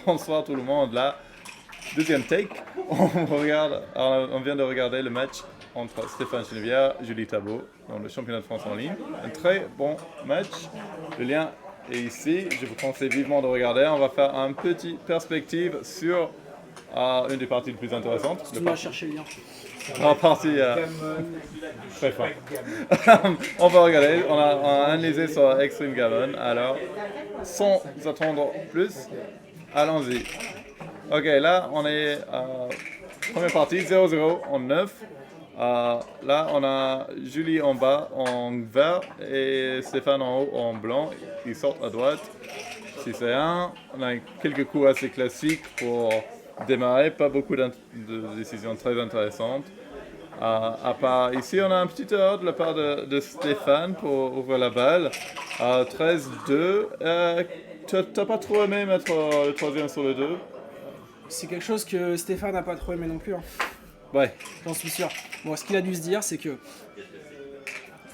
Bonsoir tout le monde. Là, deuxième take. On vient de regarder le match entre Stéphane Chenevière et Julie Tabot dans le championnat de France en ligne. Un très bon match. Le lien est ici. Je vous conseille vivement de regarder. On va faire une petite perspective sur une des parties les plus intéressantes. Tu vas chercher le lien. La partie très fort. On va regarder. On a analysé sur Extreme Gammon. Alors, sans attendre plus, allons-y. Ok, là, on est première partie, 0-0 en 9. Là, on a Julie en bas en vert et Stéphane en haut en blanc. Ils sortent à droite. 6-1. On a quelques coups assez classiques pour démarrer. Pas beaucoup de décisions très intéressantes. À part ici, on a un petit erreur de la part de Stéphane pour ouvrir la balle. 13-2. T'as pas trop aimé mettre le troisième sur le 2? C'est quelque chose que Stéphane n'a pas trop aimé non plus. Ouais. J'en suis sûr. Bon, ce qu'il a dû se dire, c'est que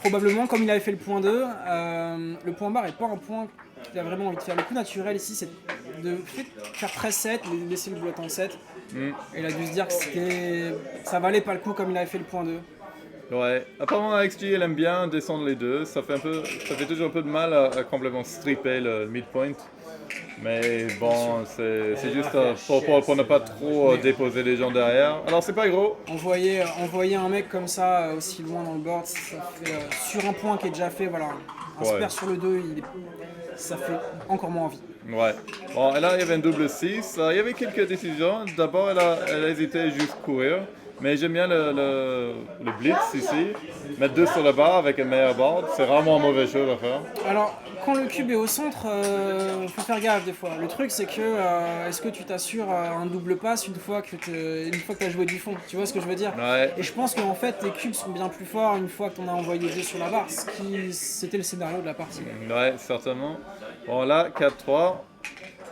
probablement, comme il avait fait le point 2, le point barre n'est pas un point qu'il a vraiment envie de faire. Le coup naturel ici, c'est de faire 13-7, laisser le bloc en 7. Et il a dû se dire que ça valait pas le coup comme il avait fait le point 2. Ouais, apparemment XG il aime bien descendre les deux, ça fait toujours un peu de mal à complètement stripper le midpoint. Mais bon, c'est juste pour ne pas trop déposer les gens derrière. Alors c'est pas gros. Envoyer un mec comme ça aussi loin dans le board, ça fait, sur un point qui est déjà fait, voilà, un spare sur le 2, ça fait encore moins envie. Ouais. Bon, et là il y avait un double 6, il y avait quelques décisions. D'abord elle a hésité juste courir. Mais j'aime bien le blitz ici. Mettre 2 sur la barre avec un meilleur board, c'est vraiment une mauvaise chose à faire. Alors, quand le cube est au centre, faut faire gaffe des fois. Le truc, c'est que est-ce que tu t'assures un double pass une fois que tu as joué du fond? Tu vois ce que je veux dire? Ouais. Et je pense qu'en fait, les cubes sont bien plus forts une fois que tu en as envoyé 2 sur la barre, c'était le scénario de la partie. Ouais, certainement. Bon, là, 4-3.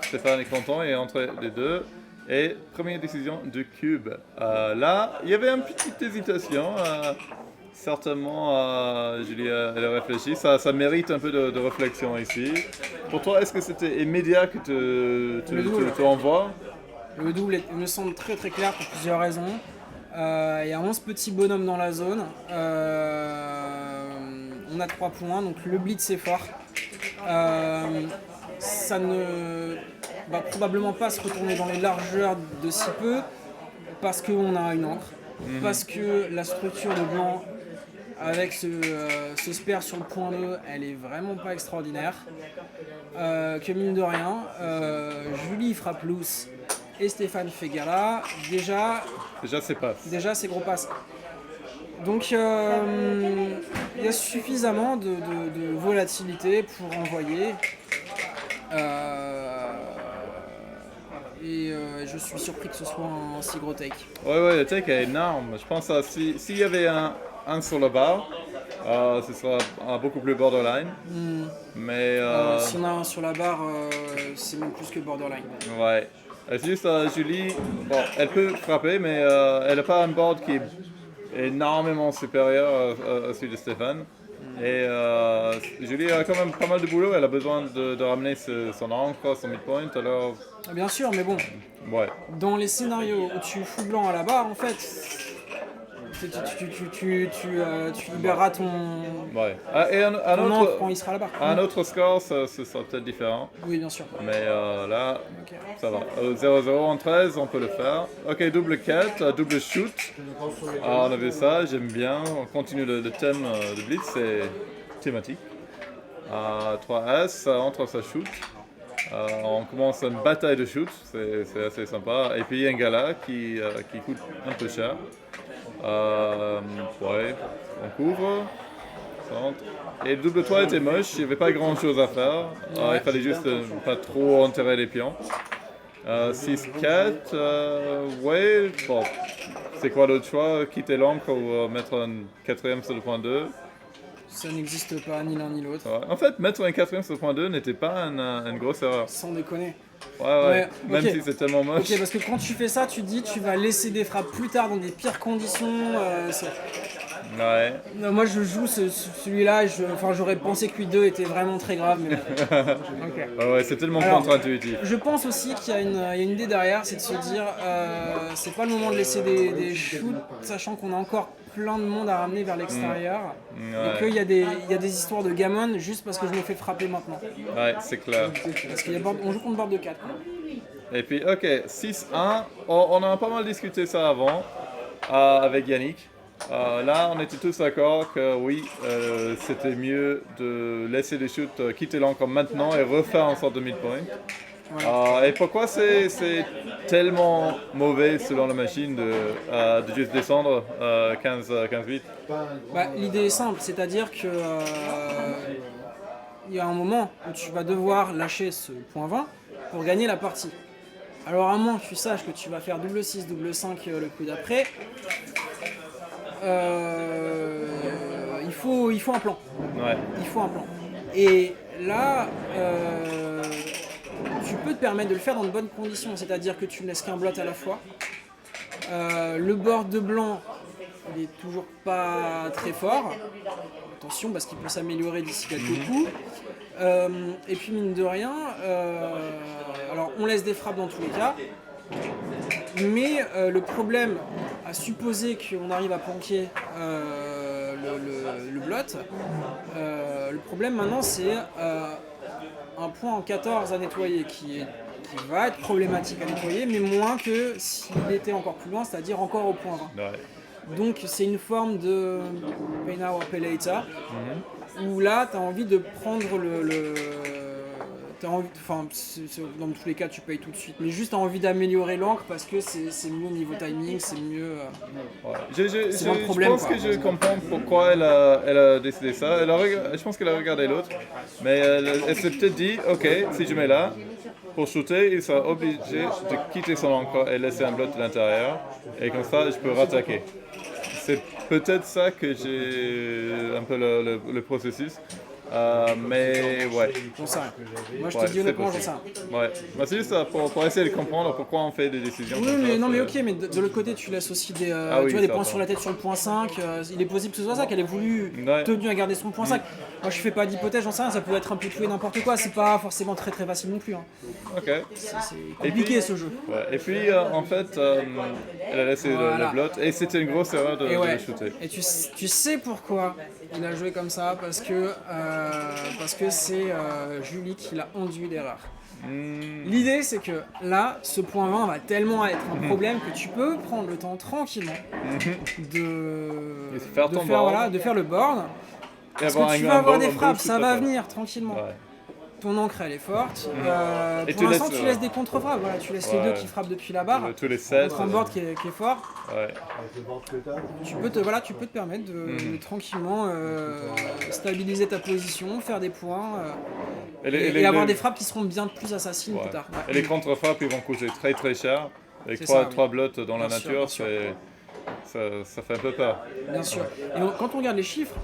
Stéphane est content et entre les deux. Et première décision de cube. Là, il y avait une petite hésitation. Certainement, Julie, elle a réfléchi. Ça mérite un peu de réflexion ici. Pour toi, est-ce que c'était immédiat que tu envoies? Le double me semble très très clair pour plusieurs raisons. Il y a 11 petits bonhommes dans la zone. On a 3 points, donc le blitz est fort. Ça ne va probablement pas se retourner dans les largeurs de si peu parce qu'on a une encre, parce que la structure de blanc avec ce spare sur le point 2, elle est vraiment pas extraordinaire. Que mine de rien, Julie frappe loose et Stéphane fait gala. Déjà c'est gros passe. Donc il y a suffisamment de volatilité pour envoyer. Et je suis surpris que ce soit un si gros take. Ouais, le take est énorme. Je pense que s'il y avait un sur le bar, ce serait beaucoup plus borderline. Mais si on a un sur la barre, c'est même plus que borderline. Ouais. C'est juste Julie, bon, elle peut frapper, mais elle n'a pas un board qui est énormément supérieur à celui de Stéphane. Et Julie a quand même pas mal de boulot, elle a besoin de ramener son encre, son midpoint, alors... Bien sûr, mais bon, ouais. Dans les scénarios où tu fous blanc à la barre, en fait, tu libéreras ton Et encre quand il sera à la barre. Un autre score, ce sera peut-être différent. Oui, bien sûr. Mais là, ça va. 0-0 en 13, on peut le faire. Ok, double 4, double shoot. On a vu ça, j'aime bien. On continue le thème de Blitz, c'est thématique. 3S, entre sa shoot. On commence une bataille de shoot, c'est assez sympa. Et puis un gala qui coûte un peu cher. On couvre. Et le double 3 était moche, il n'y avait pas grand chose à faire. Il fallait juste pas trop enterrer les pions. 6-4, bon. C'est quoi l'autre choix? Quitter l'encre ou mettre un quatrième sur le point 2? Ça n'existe pas, ni l'un ni l'autre. En fait, mettre un quatrième sur le point 2 n'était pas une grosse erreur. Sans déconner. Ouais. Même si c'est tellement moche. Ok, parce que quand tu fais ça, tu te dis tu vas laisser des frappes plus tard dans des pires conditions. Ouais. Non, moi je joue celui-là, j'aurais pensé que lui 2 était vraiment très grave. Mais bon. Ok. Ouais, c'est tellement Alors, contre-intuitif. Je pense aussi qu'il y a une idée derrière, c'est de se dire c'est pas le moment de laisser des shoots, sachant qu'on a encore plein de monde à ramener vers l'extérieur. Et qu'il y a des histoires de gammon juste parce que je me fais frapper maintenant. Ouais, c'est clair. Parce qu'on joue contre board de 4. Et puis, ok, 6-1, on a pas mal discuté ça avant avec Yannick. Là, on était tous d'accord que oui, c'était mieux de laisser les shoots quitter l'encre maintenant et refaire en sorte de midpoint. Et pourquoi c'est tellement mauvais selon la machine de juste descendre 15-8? L'idée est simple, c'est-à-dire que il y a un moment où tu vas devoir lâcher ce point 20 pour gagner la partie. Alors à moins que tu saches que tu vas faire double 6, double 5 le coup d'après, il faut un plan. Ouais. Il faut un plan. Et là, tu peux te permettre de le faire dans de bonnes conditions, c'est-à-dire que tu ne laisses qu'un blot à la fois. Le board de blanc, il est toujours pas très fort. Attention parce qu'il peut s'améliorer d'ici quelques coups. Et puis mine de rien, alors on laisse des frappes dans tous les cas, mais le problème, à supposer qu'on arrive à planquer le blot, le problème maintenant c'est un point en 14 à nettoyer qui va être problématique à nettoyer, mais moins que s'il était encore plus loin, c'est-à-dire encore au point 20. Ouais. Donc c'est une forme de pay now or pay later, où là tu as envie de prendre dans tous les cas tu payes tout de suite, mais juste tu as envie d'améliorer l'encre parce que c'est mieux au niveau timing, c'est mieux. C'est pas le problème, je pense que je comprends pourquoi elle a décidé ça. Je pense qu'elle a regardé l'autre, mais elle s'est peut-être dit, ok, si je mets là, pour shooter, il sera obligé de quitter son encre et laisser un blot de l'intérieur, et comme ça je peux rattaquer. C'est peut-être ça que j'ai un peu le processus. Mais ouais. J'en sais rien. Moi je te dis honnêtement, j'en sais rien. Ouais. C'est juste pour essayer de comprendre pourquoi on fait des décisions. Oui, comme mais ça, non, mais ok, mais de l'autre côté, tu laisses aussi des, des points sur la tête sur le point 5. Il est possible que ce soit ça, qu'elle ait voulu tenir à garder son point 5. Moi, je fais pas d'hypothèse, j'en sais rien, ça peut être un peu tout et n'importe quoi. C'est pas forcément très très facile non plus. Hein. Ok. C'est compliqué ce jeu. Ouais. Et puis, en fait, elle a laissé le blot et c'était une grosse erreur de shooter. Et tu sais pourquoi il a joué comme ça, parce que c'est Julie qui l'a enduit d'erreur. L'idée c'est que là, ce point 20 va tellement être un problème que tu peux prendre le temps tranquillement de faire le board. Parce que tu vas avoir des frappes, ça va venir tranquillement. Ouais. Ton encre elle est forte. Pour l'instant tu laisses des contre-frappes, voilà, tu laisses les deux qui frappent depuis la barre. Tous les 7. Contre un board qui est fort. Ouais. Tu peux te permettre de tranquillement stabiliser ta position, faire des points et avoir des frappes qui seront bien plus assassines plus tard. Ouais. Et les contre-frappes ils vont coûter très très cher. Avec 3 blots dans la nature, ça fait un peu peur. Bien sûr. Et quand on regarde les chiffres,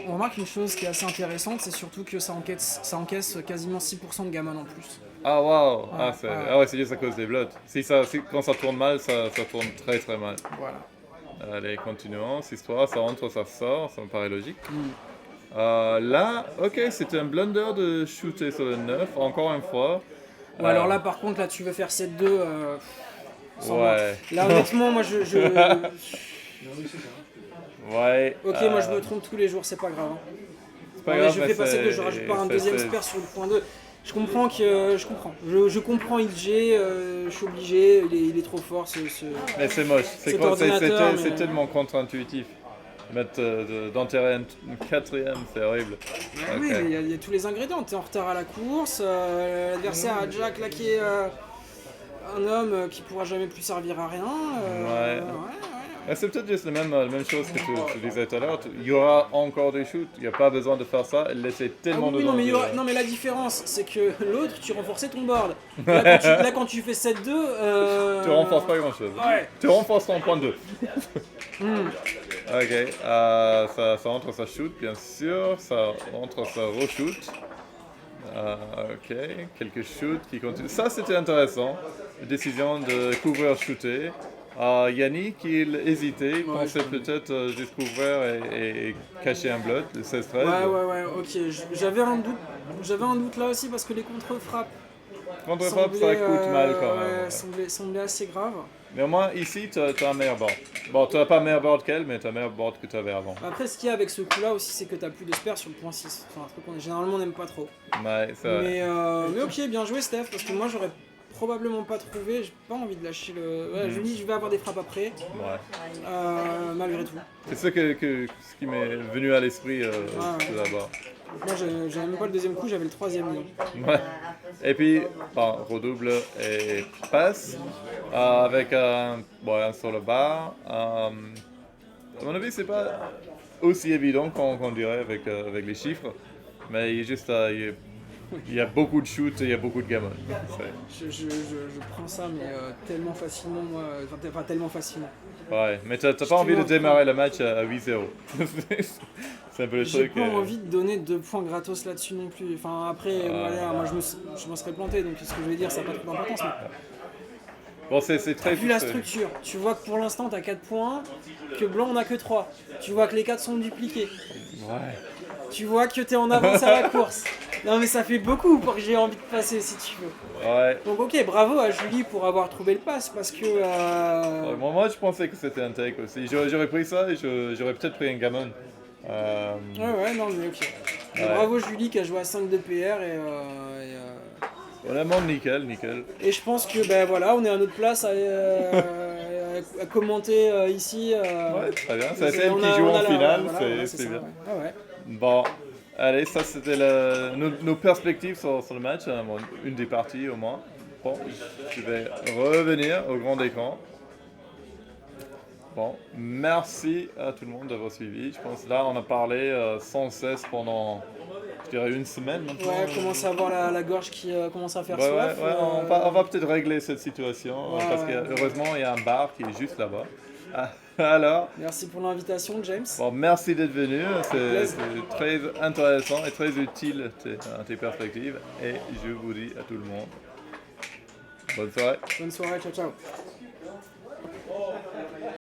on remarque une chose qui est assez intéressante, c'est surtout que ça encaisse quasiment 6% de gammon en plus. Ah waouh. C'est juste à cause des blots. Quand ça tourne mal, ça tourne très très mal. Voilà. Allez, continuons. 6-3, ça rentre, ça sort, ça me paraît logique. Là, ok, c'était un blunder de shooter sur le 9, encore une fois. Alors là, par contre, là, tu veux faire 7-2. Ouais. Là, honnêtement, moi, je... Ouais. Ok, moi, je me trompe tous les jours, c'est pas grave. C'est pas grave, je fais pas 7-2, je rajoute pas un deuxième spare sur le point 2. Je comprends. Je comprends XG, je suis obligé, il est trop fort Mais c'est moche, c'est tellement contre-intuitif. D'enterrer une 4ème, c'est horrible. Okay. Oui, mais il y a tous les ingrédients. T'es en retard à la course, l'adversaire a déjà claqué un homme qui pourra jamais plus servir à rien. C'est peut-être juste la même chose que tu disais tout à l'heure. Il y aura encore des shoots, il n'y a pas besoin de faire ça. Elle essaie tellement de... Non mais la différence, c'est que l'autre, tu renforçais ton board. Là, quand tu fais 7-2... Tu renforces pas grand-chose. Ouais. Tu renforces ton point 2. Ok, ça rentre, ça shoot, bien sûr. Ça rentre, ça re-shoot. Ok, quelques shoots qui continuent. Ça, c'était intéressant. La décision de couvrir shooter. Yannick, il hésitait, il Ouais, pensait je connais. peut-être juste couvrir et cacher un blot, le 16-13. Ouais, ok. J'avais un doute là aussi parce que les contre-frappes Contre-frappe, ça coûte mal quand même. ouais, Ouais. semblaient assez graves. Mais au moins, ici, tu as un meilleur board. Bon, tu n'as pas meilleur board qu'elle, mais tu as meilleur board que tu avais avant. Après, ce qu'il y a avec ce coup-là aussi, c'est que t'as plus de spare sur le point 6. C'est un truc qu'on généralement n'aime pas trop. Ouais, c'est vrai. Mais ok, bien joué Steph, parce que moi j'aurais probablement pas trouvé, j'ai pas envie de lâcher le... Ouais, je me dis je vais avoir des frappes après, Ouais. malgré tout. C'est ça ce qui m'est venu à l'esprit tout d'abord. Moi j'avais même pas le deuxième coup, j'avais le troisième. Ouais. Et puis, bon, redouble et passe avec un sur le bar. À mon avis, c'est pas aussi évident qu'on dirait avec les chiffres, mais il y a juste il y a beaucoup de shoots et il y a beaucoup de gammons. Je prends ça, mais tellement facilement, moi, enfin tellement facilement. Ouais, mais t'as pas envie de démarrer le match à 8-0. C'est un peu le J'ai truc. pas envie de donner 2 points gratos là-dessus non plus. Enfin après, voilà, moi je me serais planté, donc ce que je vais dire ça n'a pas trop d'importance. Mais Bon, c'est très. vu la structure, tu vois que pour l'instant t'as 4 points, que blanc on a que 3. Tu vois que les 4 sont dupliqués. Ouais. Tu vois que t'es en avance à la course. Non mais ça fait beaucoup pour que j'ai envie de passer si tu veux. Ouais. Donc ok, bravo à Julie pour avoir trouvé le pass parce que... Moi, je pensais que c'était un take aussi. J'aurais pris ça et j'aurais peut-être pris un gammon. Ouais, non mais ok. Ouais. Bravo Julie qui a joué à 5 de PR Vraiment nickel. et je pense que ben voilà, on est à notre place à commenter ici. Ouais, très bien. C'est on celle qui a- joue on en a la- finale, voilà, c'est ça, bien. ouais. Ah ouais. Bon, allez, ça c'était nos perspectives sur le match, hein, bon, une des parties au moins. Bon, je vais revenir au grand écran. Bon, merci à tout le monde d'avoir suivi. Je pense là on a parlé sans cesse pendant, je dirais, une semaine maintenant. Ouais, commence à avoir la gorge qui commence à faire Ouais, soif. on va peut-être régler cette situation parce que ouais. heureusement il y a un bar qui est juste là-bas. Ah, alors, Merci pour l'invitation James. bon, merci d'être venu, plaisir. c'est très intéressant et très utile tes perspectives et je vous dis à tout le monde, bonne soirée. Bonne soirée, ciao ciao.